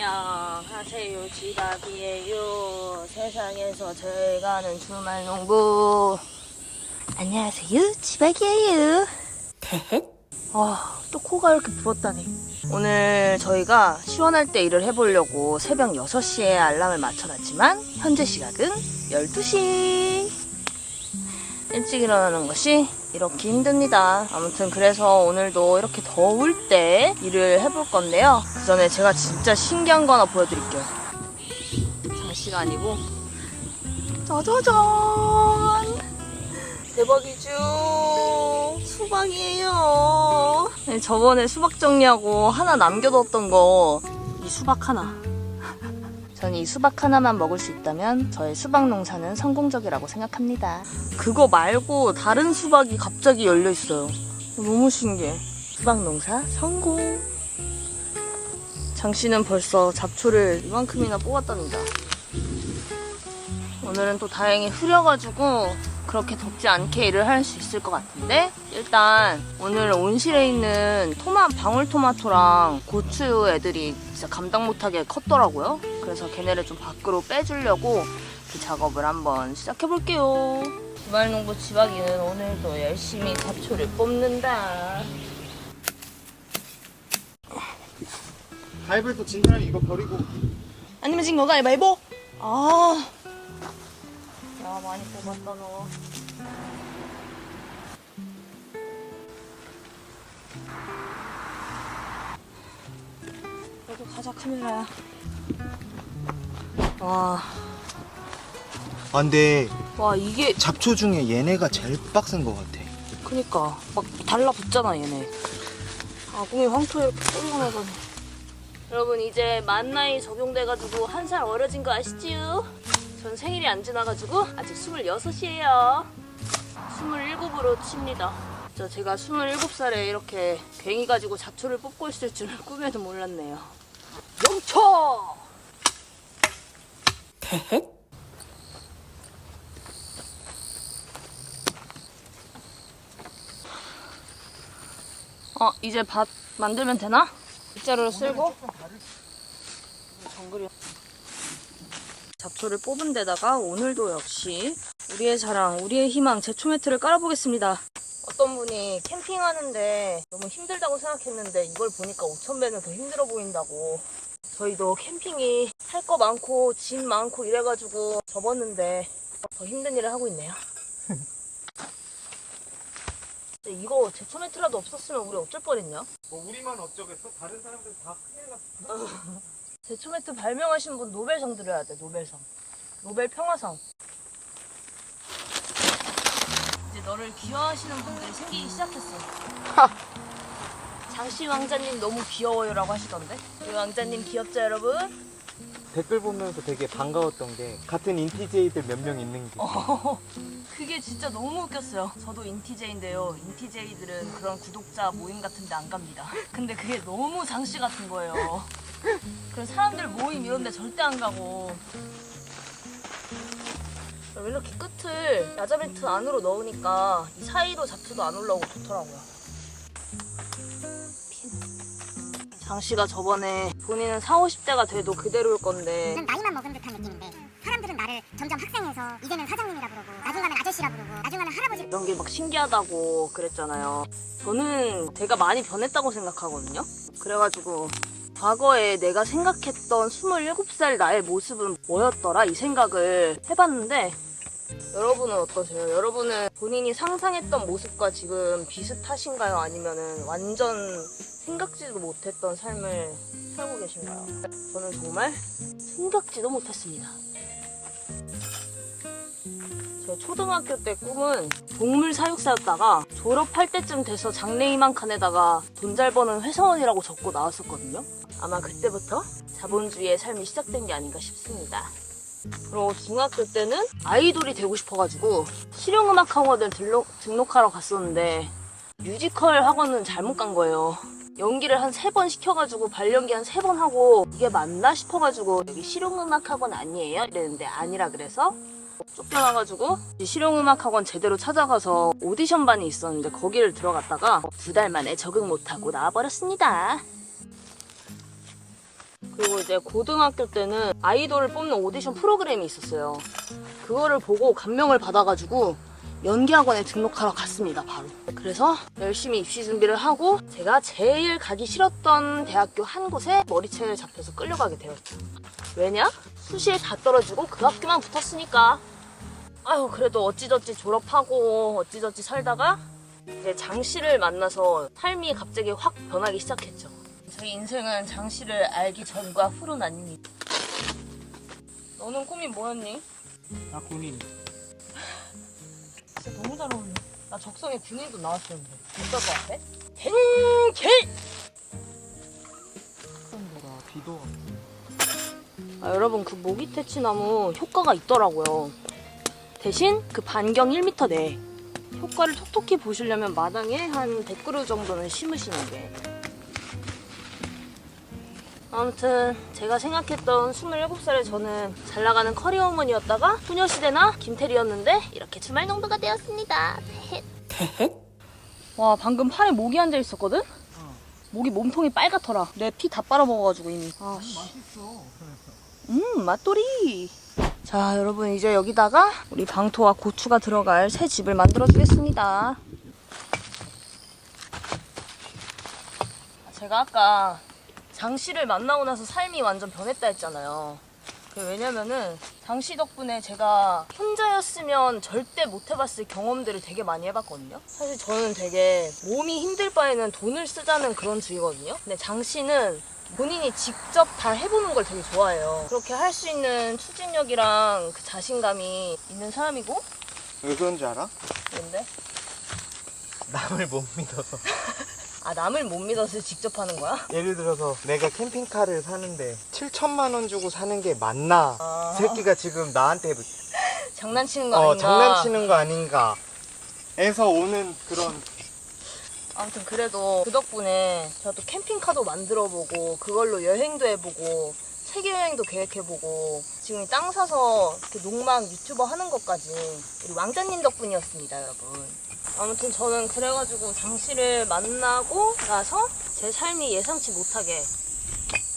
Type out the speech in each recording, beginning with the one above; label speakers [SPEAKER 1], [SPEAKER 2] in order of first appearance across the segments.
[SPEAKER 1] 안녕하세요, 지박이에요. 세상에서 제일 가는 주말 농부. 안녕하세요, 지박이에요. 대헷? 또 코가 이렇게 부었다니. 오늘 저희가 시원할 때 일을 해보려고 새벽 6시에 알람을 맞춰놨지만 현재 시각은 12시. 일찍 일어나는 것이 이렇게 힘듭니다. 아무튼 그래서 오늘도 이렇게 더울 때 일을 해볼 건데요. 그 전에 제가 진짜 신기한 거 하나 보여드릴게요. 장씨가 아니고 짜자잔! 대박이죠? 수박이에요. 네, 저번에 수박 정리하고 하나 남겨뒀던 거, 이 수박 하나. 전 이 수박 하나만 먹을 수 있다면 저의 수박 농사는 성공적이라고 생각합니다. 그거 말고 다른 수박이 갑자기 열려 있어요. 너무 신기해. 수박 농사 성공. 장씨는 벌써 잡초를 이만큼이나 뽑았답니다. 오늘은 또 다행히 흐려가지고 그렇게 덥지 않게 일을 할 수 있을 것 같은데, 일단 오늘 온실에 있는 방울토마토랑 고추 애들이 진짜 감당 못하게 컸더라고요. 그래서 걔네를 좀 밖으로 빼주려고 그 작업을 한번 시작해볼게요. 주말농부 지박이는 오늘도 열심히 잡초를 뽑는다.
[SPEAKER 2] 가위바위보 진 사람이 이거 버리고.
[SPEAKER 1] 아니면 진 거가 가위바위보? 야, 많이 뽑았다 너. 너도 가자, 카메라야. 와,
[SPEAKER 2] 근데
[SPEAKER 1] 이게
[SPEAKER 2] 잡초 중에 얘네가 제일 빡센 것 같아.
[SPEAKER 1] 그니까 막 달라붙잖아 얘네. 아궁이 황토에 이렇게 소리가 나다니. 여러분, 이제 만 나이 적용돼가지고 1살 어려진 거 아시지요? 전 생일이 안 지나가지고 아직 26이에요. 27으로 칩니다. 제가 27살에 이렇게 괭이 가지고 잡초를 뽑고 있을 줄은 꿈에도 몰랐네요. 영초! 대헷? 이제 밥 만들면 되나? 빗자루를 쓸고 정글이 잡초를 뽑은 데다가 오늘도 역시 우리의 자랑, 우리의 희망 제초 매트를 깔아보겠습니다. 어떤 분이 캠핑하는데 너무 힘들다고 생각했는데 이걸 보니까 5,000배는 더 힘들어 보인다고. 저희도 캠핑이 할 거 많고 짐 많고 이래가지고 접었는데 더 힘든 일을 하고 있네요. 이거 제초 매트라도 없었으면 우리 어쩔 뻔했냐?
[SPEAKER 2] 뭐 우리만 어쩌겠어? 다른 사람들 다 큰일 났어.
[SPEAKER 1] 제초 매트 발명하신 분 노벨상 드려야 돼. 노벨상. 노벨 평화상. 이제 너를 귀여워하시는 분들이 생기기 시작했어. 장씨 왕자님 너무 귀여워요라고 하시던데. 우리 왕자님 귀엽죠, 여러분?
[SPEAKER 2] 댓글 보면서 되게 반가웠던 게 같은 인티제이들 몇 명 있는 게.
[SPEAKER 1] 그게 진짜 너무 웃겼어요. 저도 인티제인데요. 인티제이들은 그런 구독자 모임 같은 데 안 갑니다. 근데 그게 너무 장씨 같은 거예요. 그래서 사람들 모임 이런 데 절대 안 가고. 이렇게 끝을 야자매트 안으로 넣으니까 이 사이로 잡초도 안 올라오고 좋더라고요. 장씨가 저번에 본인은 40, 50대가 돼도 그대로일 건데
[SPEAKER 3] 좀 나이만 먹은 듯한 느낌인데 사람들은 나를 점점 학생해서 이제는 사장님이라 부르고 나중 가면 아저씨라 부르고 나중 가면 할아버지
[SPEAKER 1] 이런 게 막 신기하다고 그랬잖아요. 저는 제가 많이 변했다고 생각하거든요. 그래가지고 과거에 내가 생각했던 27살 나의 모습은 뭐였더라 이 생각을 해봤는데, 여러분은 어떠세요? 여러분은 본인이 상상했던 모습과 지금 비슷하신가요? 아니면은 완전 생각지도 못했던 삶을 살고 계신가요? 저는 정말 생각지도 못했습니다. 제 초등학교 때 꿈은 동물 사육사였다가 졸업할 때쯤 돼서 장래희망 칸에다가 돈 잘 버는 회사원이라고 적고 나왔었거든요. 아마 그때부터 자본주의의 삶이 시작된 게 아닌가 싶습니다. 그리고 중학교 때는 아이돌이 되고 싶어가지고 실용음악학원을 등록하러 갔었는데 뮤지컬 학원은 잘못 간 거예요. 연기를 한 3번 시켜가지고 발연기 한 3번 하고 이게 맞나 싶어가지고 여기 실용음악학원 아니에요? 이랬는데 아니라 그래서 쫓겨나가지고 실용음악학원 제대로 찾아가서 오디션반이 있었는데 거기를 들어갔다가 2달 만에 적응 못하고 나와버렸습니다. 그리고 이제 고등학교 때는 아이돌을 뽑는 오디션 프로그램이 있었어요. 그거를 보고 감명을 받아가지고 연기학원에 등록하러 갔습니다, 바로. 그래서 열심히 입시 준비를 하고 제가 제일 가기 싫었던 대학교 한 곳에 머리채를 잡혀서 끌려가게 되었죠. 왜냐? 수시에 다 떨어지고 그 학교만 붙었으니까. 아유, 그래도 어찌저찌 졸업하고 어찌저찌 살다가 이제 장 씨를 만나서 삶이 갑자기 확 변하기 시작했죠. 제 인생은 장 씨를 알기 전과 후로 나뉩니다. 너는 꿈이 뭐였니?
[SPEAKER 2] 나 군인.
[SPEAKER 1] 진짜 너무 잘 어울려. 나 적성에 군인도 나왔었는데 못 갈 것 같아? 댕길!
[SPEAKER 2] 뭐라 비도.
[SPEAKER 1] 아, 여러분 그 모기퇴치나무 효과가 있더라고요. 대신 그 반경 1m 내에 효과를 톡톡히 보시려면 마당에 한 100그루 정도는 심으시는 게. 아무튼 제가 생각했던 27살의 저는 잘 나가는 커리어 우먼이었다가 소녀시대나 김태리였는데 이렇게 주말농부가 되었습니다. 대헷? 와, 방금 팔에 모기 앉아 있었거든? 모기 몸통이 빨갛더라. 내 피 다 빨아먹어가지고 이미. 아,
[SPEAKER 2] 맛있어.
[SPEAKER 1] 맛돌이. 자, 여러분 이제 여기다가 우리 방토와 고추가 들어갈 새 집을 만들어 주겠습니다. 제가 아까 장씨를 만나고 나서 삶이 완전 변했다 했잖아요. 왜냐면은 장씨 덕분에 제가 혼자였으면 절대 못 해봤을 경험들을 되게 많이 해봤거든요. 사실 저는 되게 몸이 힘들 바에는 돈을 쓰자는 그런 주의거든요. 근데 장씨는 본인이 직접 다 해보는 걸 되게 좋아해요. 그렇게 할 수 있는 추진력이랑 그 자신감이 있는 사람이고.
[SPEAKER 2] 왜 그런 줄 알아?
[SPEAKER 1] 뭔데?
[SPEAKER 2] 남을 못 믿어서.
[SPEAKER 1] 아, 남을 못 믿어서 직접 하는 거야?
[SPEAKER 2] 예를 들어서 내가 캠핑카를 사는데 7천만 원 주고 사는 게 맞나?
[SPEAKER 1] 아.
[SPEAKER 2] 새끼가 지금 나한테
[SPEAKER 1] 장난치는 거 아닌가?
[SPEAKER 2] 장난치는 거 아닌가? 에서 오는 그런.
[SPEAKER 1] 아무튼 그래도 그 덕분에 제가 또 캠핑카도 만들어보고 그걸로 여행도 해보고 세계 여행도 계획해보고 지금 땅 사서 이렇게 농막 유튜버 하는 것까지 우리 왕자님 덕분이었습니다, 여러분. 아무튼 저는 그래가지고 장씨를 만나고 나서 제 삶이 예상치 못하게,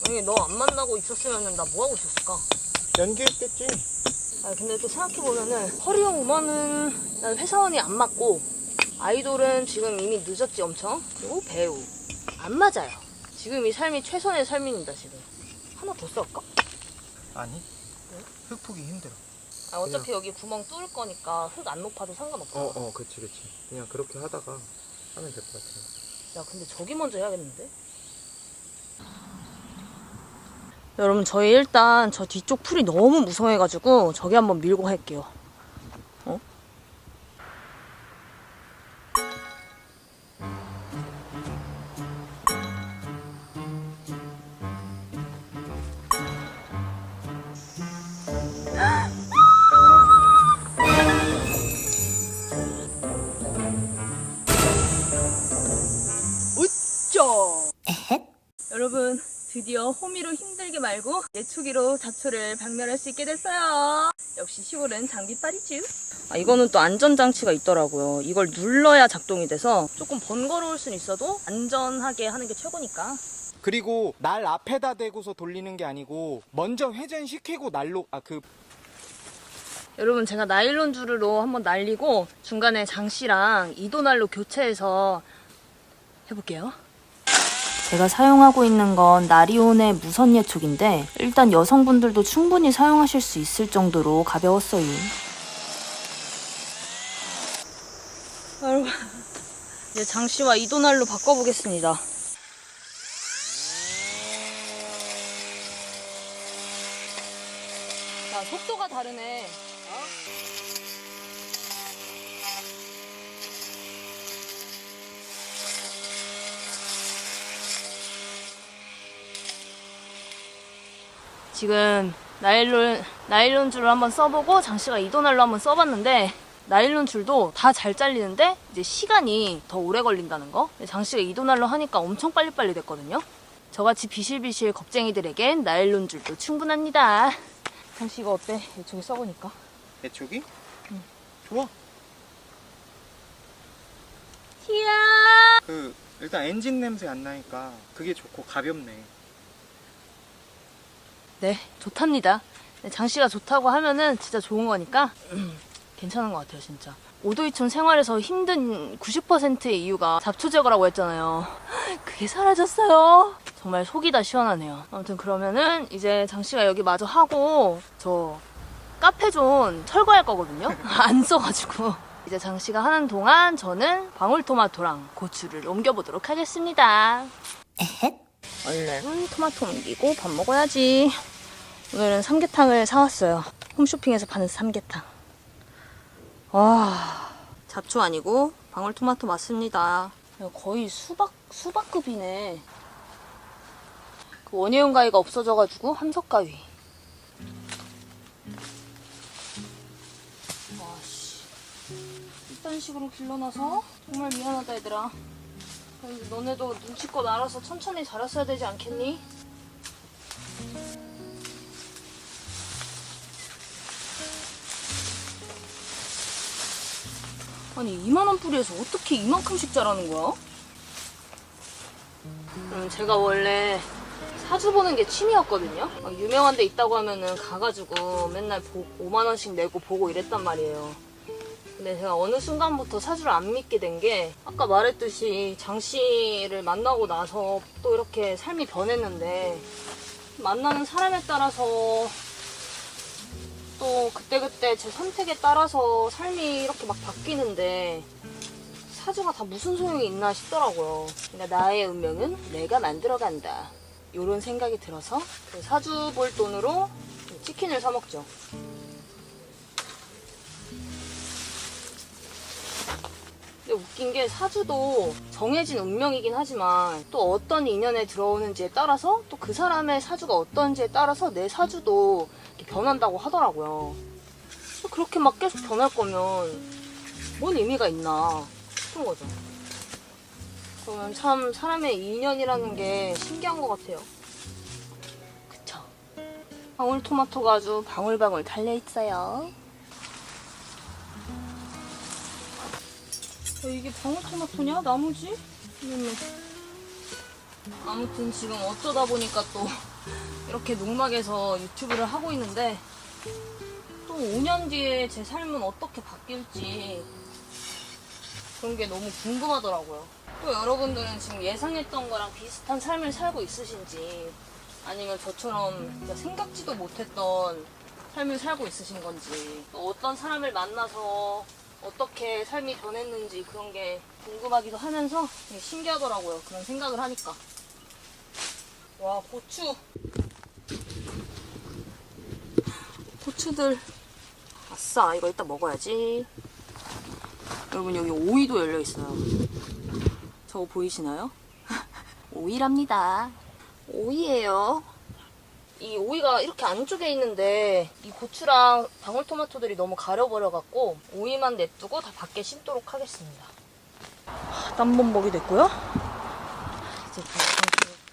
[SPEAKER 1] 만약에 너 안 만나고 있었으면 나 뭐하고 있었을까?
[SPEAKER 2] 연기했겠지.
[SPEAKER 1] 아, 근데 또 생각해보면은 커리어 우먼은 난 회사원이 안 맞고 아이돌은 지금 이미 늦었지 엄청. 그리고 배우 안 맞아요. 지금 이 삶이 최선의 삶입니다. 지금 하나 더 썰까?
[SPEAKER 2] 아니. 흙 푸기 힘들어.
[SPEAKER 1] 아, 어차피 여기 구멍 뚫을 거니까 흙 안 높아도 상관없잖아.
[SPEAKER 2] 그치. 그냥 그렇게 하다가 하면 될 것 같아.
[SPEAKER 1] 야, 근데 저기 먼저 해야겠는데? 여러분, 저희 일단 저 뒤쪽 풀이 너무 무성해가지고 저기 한번 밀고 할게요. 여러분, 드디어 호미로 힘들게 말고 예초기로 잡초를 박멸할 수 있게 됐어요. 역시 시골은 장비빨이죠. 아, 이거는 또 안전장치가 있더라고요. 이걸 눌러야 작동이 돼서 조금 번거로울 순 있어도 안전하게 하는 게 최고니까.
[SPEAKER 2] 그리고 날 앞에다 대고서 돌리는 게 아니고 먼저 회전시키고 날로
[SPEAKER 1] 여러분, 제가 나일론 줄로 한번 날리고 중간에 장씨랑 이도날로 교체해서 해볼게요. 제가 사용하고 있는 건 나리온의 무선 예촉인데 일단 여성분들도 충분히 사용하실 수 있을 정도로 가벼웠어요. 여러분, 이제 장씨와 이도날로 바꿔보겠습니다. 자, 속도가 다르네. 지금 나일론 줄을 한번 써보고 장씨가 이도날로 한번 써봤는데 나일론 줄도 다 잘 잘리는데 이제 시간이 더 오래 걸린다는 거. 장씨가 이도날로 하니까 엄청 빨리빨리 됐거든요. 저같이 비실비실 겁쟁이들에겐 나일론 줄도 충분합니다. 장씨 이거 어때? 이쪽에 써보니까.
[SPEAKER 2] 예촉이?
[SPEAKER 1] 응.
[SPEAKER 2] 좋아.
[SPEAKER 1] 이야.
[SPEAKER 2] 일단 엔진 냄새 안 나니까 그게 좋고 가볍네.
[SPEAKER 1] 네, 좋답니다. 네, 장씨가 좋다고 하면은 진짜 좋은 거니까 괜찮은 것 같아요, 진짜. 오도이촌 생활에서 힘든 90%의 이유가 잡초 제거라고 했잖아요. 그게 사라졌어요. 정말 속이 다 시원하네요. 아무튼 그러면은 이제 장씨가 여기 마저 하고 저 카페존 철거할 거거든요. 안 써가지고. 이제 장씨가 하는 동안 저는 방울토마토랑 고추를 옮겨보도록 하겠습니다. 에헷. 얼른 토마토 옮기고 밥 먹어야지. 오늘은 삼계탕을 사왔어요. 홈쇼핑에서 파는 삼계탕. 와, 잡초 아니고 방울토마토 맞습니다. 거의 수박급이네. 그 원예용 가위가 없어져가지고 함석 가위. 와씨, 이딴 식으로 길러놔서 정말 미안하다 얘들아. 너네도 눈치껏 알아서 천천히 자랐어야 되지 않겠니? 아니 2만원 뿌리에서 어떻게 이만큼씩 자라는 거야? 제가 원래 사주 보는 게 취미였거든요. 유명한 데 있다고 하면은 가가지고 맨날 5만원씩 내고 보고 이랬단 말이에요. 근데 제가 어느 순간부터 사주를 안 믿게 된 게 아까 말했듯이 장씨를 만나고 나서 또 이렇게 삶이 변했는데 만나는 사람에 따라서 또 그때그때 제 선택에 따라서 삶이 이렇게 막 바뀌는데 사주가 다 무슨 소용이 있나 싶더라고요. 그러니까 나의 운명은 내가 만들어간다. 이런 생각이 들어서 그 사주 볼 돈으로 치킨을 사 먹죠. 근데 웃긴 게 사주도 정해진 운명이긴 하지만 또 어떤 인연에 들어오는지에 따라서 또 그 사람의 사주가 어떤지에 따라서 내 사주도 변한다고 하더라고요. 그렇게 막 계속 변할 거면 뭔 의미가 있나 싶은 거죠. 그러면 참 사람의 인연이라는 게 신기한 것 같아요. 그쵸? 방울토마토가 아주 방울방울 달려있어요. 이게 방울토마토냐? 나무지? 아무튼 지금 어쩌다 보니까 또 이렇게 농막에서 유튜브를 하고 있는데 또 5년 뒤에 제 삶은 어떻게 바뀔지 그런 게 너무 궁금하더라고요. 또 여러분들은 지금 예상했던 거랑 비슷한 삶을 살고 있으신지 아니면 저처럼 진짜 생각지도 못했던 삶을 살고 있으신 건지 또 어떤 사람을 만나서 어떻게 삶이 변했는지 그런 게 궁금하기도 하면서 되게 신기하더라고요. 그런 생각을 하니까. 와, 고추들. 아싸, 이거 이따 먹어야지. 여러분 여기 오이도 열려있어요. 저거 보이시나요? 오이랍니다. 오이예요. 이 오이가 이렇게 안쪽에 있는데 이 고추랑 방울토마토들이 너무 가려버려갖고 오이만 냅두고 다 밖에 심도록 하겠습니다. 땀범벅이 됐고요. 이제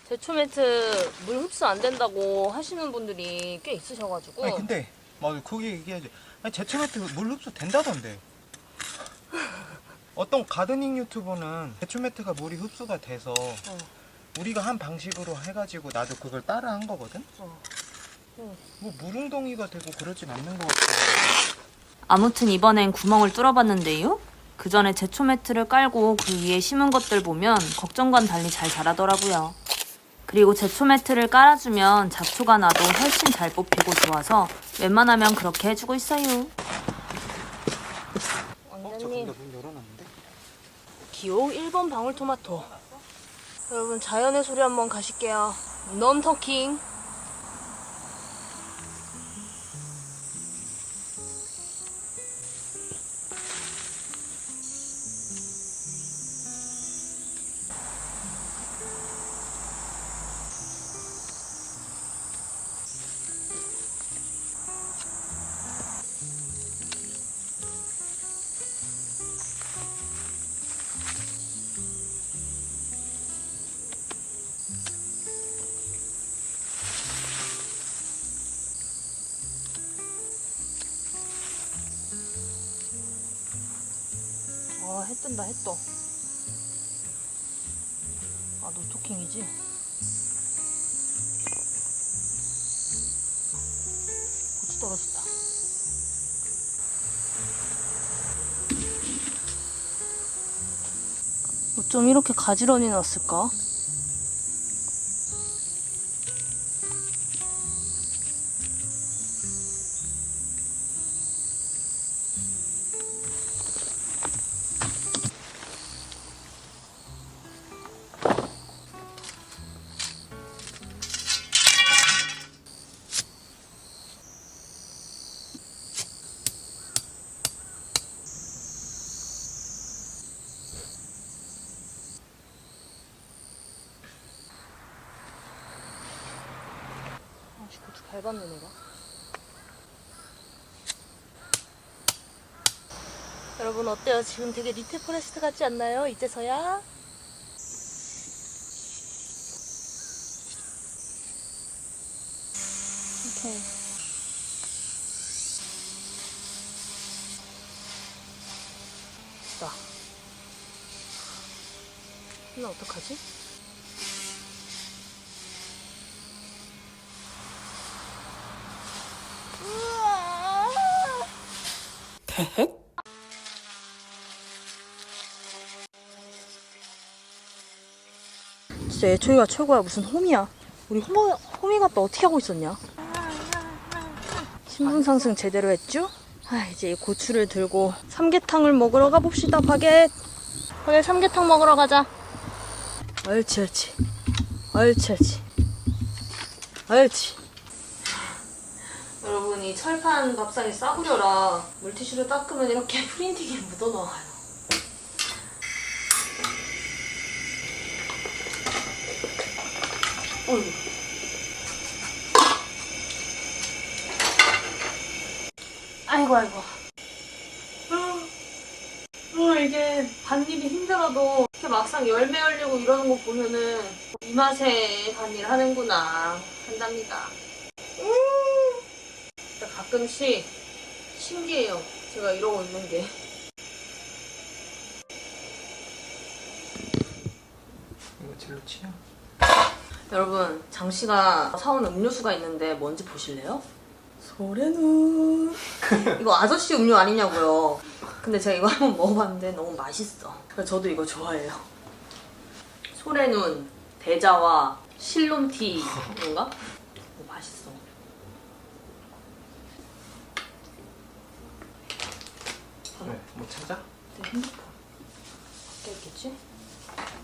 [SPEAKER 1] 제초매트 물 흡수 안 된다고 하시는 분들이 꽤 있으셔가지고.
[SPEAKER 2] 아니 근데 맞아 그게 얘기하지. 아니 제초매트 물 흡수 된다던데. 어떤 가드닝 유튜버는 제초매트가 물이 흡수가 돼서 우리가 한 방식으로 해가지고 나도 그걸 따라 한 거거든? 뭐 물웅덩이가 되고 그러진 않는 것 같아.
[SPEAKER 1] 아무튼 이번엔 구멍을 뚫어봤는데요. 그 전에 제초 매트를 깔고 그 위에 심은 것들 보면 걱정과는 달리 잘 자라더라고요. 그리고 제초 매트를 깔아주면 잡초가 나도 훨씬 잘 뽑히고 좋아서 웬만하면 그렇게 해주고 있어요.
[SPEAKER 2] 저기가 문 열어놨는데?
[SPEAKER 1] 기호 1번 방울토마토. 여러분 자연의 소리 한번 가실게요. 넌 터킹. 해 뜬다, 해 떠. 아, 노토킹이지? 떨어졌다. 어쩜 이렇게 가지런히 놨을까? 아씨, 고추 밟았네 내가. 여러분 어때요? 지금 되게 리트 포레스트 같지 않나요? 이제서야? 오케이. 됐다. 나 어떡하지? 진짜 애초이가 최고야. 무슨 홈이야. 우리 홈이가 또 어떻게 하고 있었냐? 신분 상승 제대로 했죠? 아, 이제 이 고추를 들고 삼계탕을 먹으러 가봅시다. 바겟 삼계탕 먹으러 가자. 옳지 옳지 옳지 옳지 옳지. 여러분, 이 철판 밥상에 싸구려라 물티슈로 닦으면 이렇게 프린팅에 묻어나와요. 어이구. 아이고. 이게 밭일이 힘들어도 이렇게 막상 열매 열리고 이러는 거 보면은 이 맛에 밭일 하는구나 한답니다. 가끔씩 신기해요. 제가 이러고 있는 게.
[SPEAKER 2] 이거 젤로 치냐?
[SPEAKER 1] 여러분, 장씨가 사온 음료수가 있는데 뭔지 보실래요? 소래눈. 이거 아저씨 음료 아니냐고요. 근데 제가 이거 한번 먹어봤는데 너무 맛있어. 그래서 저도 이거 좋아해요. 소래눈, 대자와, 실론티 이런가? 맛있어.
[SPEAKER 2] 네, 뭐 찾아?
[SPEAKER 1] 내 핸드폰 밖에 있겠지?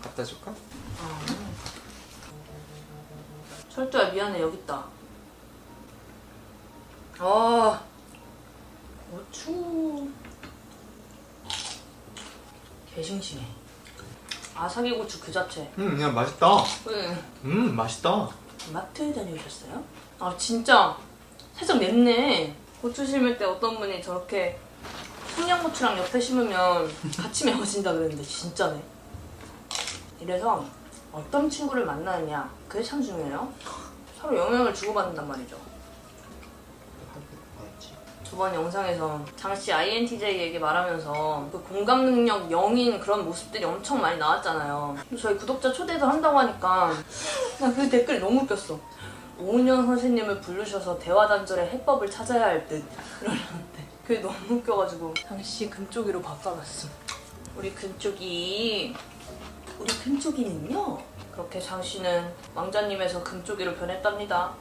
[SPEAKER 2] 갖다 줄까?
[SPEAKER 1] 철도야, 미안해. 여기 있다. 고추 개싱싱해. 아사기 고추 그 자체.
[SPEAKER 2] 야 맛있다.
[SPEAKER 1] 응.
[SPEAKER 2] 맛있다.
[SPEAKER 1] 마트에 다녀오셨어요? 아, 진짜 살짝 맵네. 고추 심을 때 어떤 분이 저렇게 청양고추랑 옆에 심으면 같이 매워진다 그랬는데 진짜네. 이래서 어떤 친구를 만나느냐, 그게 참 중요해요. 서로 영향을 주고받는단 말이죠. 저번 영상에서 장씨 INTJ에게 말하면서 그 공감 능력 0인 그런 모습들이 엄청 많이 나왔잖아요. 저희 구독자 초대도 한다고 하니까 나 그 댓글이 너무 웃겼어. 오은영 선생님을 부르셔서 대화 단절의 해법을 찾아야 할 듯 그러는데 그게 너무 웃겨가지고 장씨 금쪽이로 바꿔봤어. 우리 금쪽이는요, 그렇게 장씨는 왕자님에서 금쪽이로 변했답니다.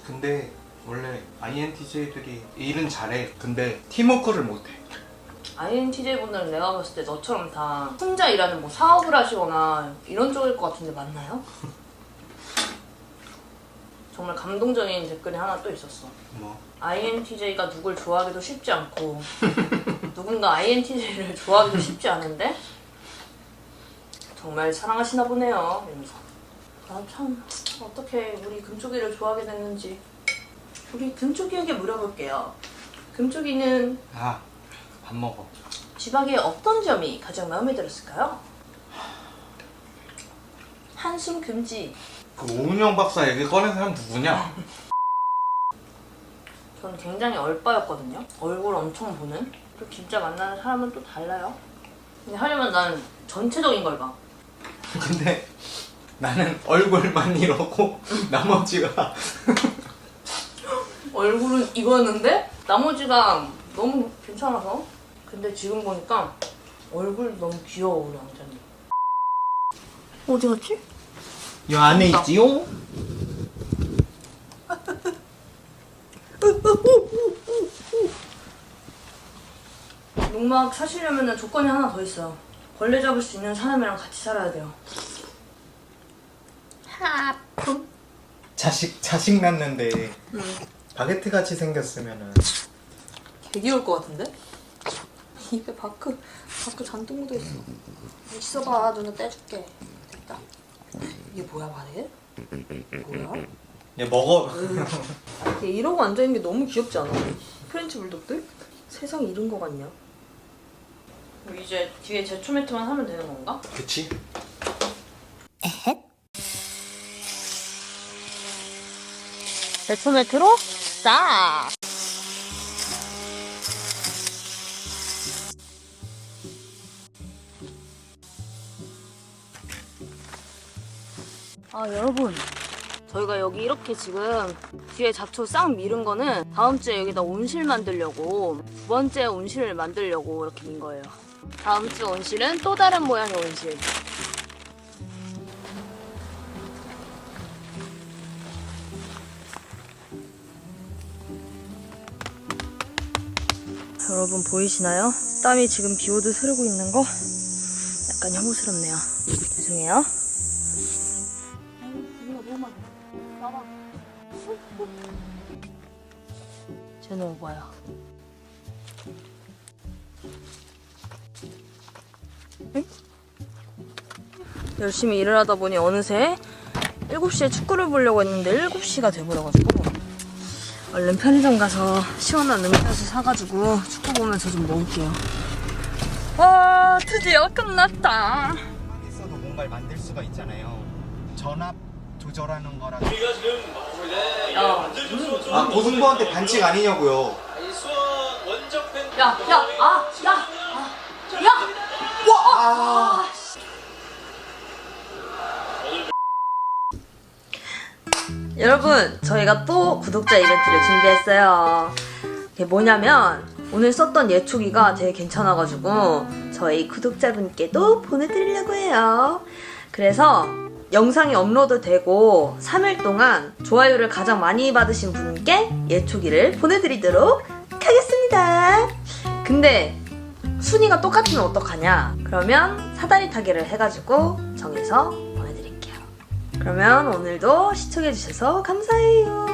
[SPEAKER 2] 근데 원래 INTJ들이 일은 잘해. 근데 팀워크를 못해.
[SPEAKER 1] INTJ분들은 내가 봤을 때 너처럼 다 혼자 일하는 뭐 사업을 하시거나 이런 쪽일 것 같은데 맞나요? 정말 감동적인 댓글이 하나 또 있었어.
[SPEAKER 2] 뭐?
[SPEAKER 1] INTJ가 누굴 좋아하기도 쉽지 않고 누군가 INTJ를 좋아하기도 쉽지 않은데 정말 사랑하시나 보네요. 이러면서 참 어떻게 우리 금쪽이를 좋아하게 됐는지 우리 금쪽이에게 물어볼게요. 금쪽이는
[SPEAKER 2] 밥 먹어.
[SPEAKER 1] 쥐박이의 어떤 점이 가장 마음에 들었을까요? 한숨 금지.
[SPEAKER 2] 그 오은영 박사 얘기 꺼낸 사람 누구냐?
[SPEAKER 1] 저는 굉장히 얼빠였거든요. 얼굴 엄청 보는. 또 진짜 만나는 사람은 또 달라요. 근데 하려면 난 전체적인 걸 봐.
[SPEAKER 2] 근데 나는 얼굴만 이러고 나머지가
[SPEAKER 1] 얼굴은 이거였는데 나머지가 너무 괜찮아서. 근데 지금 보니까 얼굴 너무 귀여워 우리 왕자님. 어디 갔지?
[SPEAKER 2] 이 안에 있지요?
[SPEAKER 1] 농막 사시려면 조건이 하나 더 있어요. 벌레 잡을 수 있는 사람이랑 같이 살아야 돼요. 하품.
[SPEAKER 2] 자식 낳는데 바게트 같이 생겼으면은
[SPEAKER 1] 개 귀여울 것 같은데? 입에 바크 잔뜩 묻어있어. 있어봐, 누나 떼줄게. 됐다. 이게 뭐야, 바에? 뭐야?
[SPEAKER 2] 얘 먹어.
[SPEAKER 1] 얘 이러고 앉아있는 게 너무 귀엽지 않아? 프렌치 불독들? 세상 이런 거 같냐? 그럼 이제 뒤에 제초 매트만 하면 되는 건가?
[SPEAKER 2] 그치?
[SPEAKER 1] 에헷. 제초 매트로 싹! 아 여러분, 저희가 여기 이렇게 지금 뒤에 잡초 싹 밀은 거는 다음 주에 여기다 온실 만들려고, 두 번째 온실을 만들려고 이렇게 민 거예요. 다음 주 온실은 또 다른 모양의 온실. 여러분 보이시나요? 땀이 지금 비 오듯 흐르고 있는 거? 약간 혐오스럽네요. 죄송해요. 쟤는 오바야. 응? 열심히 일을 하다 보니 어느새 7시에 축구를 보려고 했는데 7시가 돼버려가지고 얼른 편의점 가서 시원한 음료수 사가지고 축구 보면서 좀 먹을게요. 와, 드디어 끝났다.
[SPEAKER 2] 가만히 있어도 뭔가를 만들 수가 있잖아요. 전압 조절하는 거랑. 아 고승부한테 반칙 아니냐고요.
[SPEAKER 1] 여러분, 저희가 또 구독자 이벤트를 준비했어요. 이게 뭐냐면 오늘 썼던 예초기가 되게 괜찮아가지고 저희 구독자분께도 보내드리려고 해요. 그래서 영상이 업로드되고 3일 동안 좋아요를 가장 많이 받으신 분께 예초기를 보내드리도록 하겠습니다. 근데 순위가 똑같으면 어떡하냐? 그러면 사다리 타기를 해가지고 정해서 보내드릴게요. 그러면 오늘도 시청해주셔서 감사해요.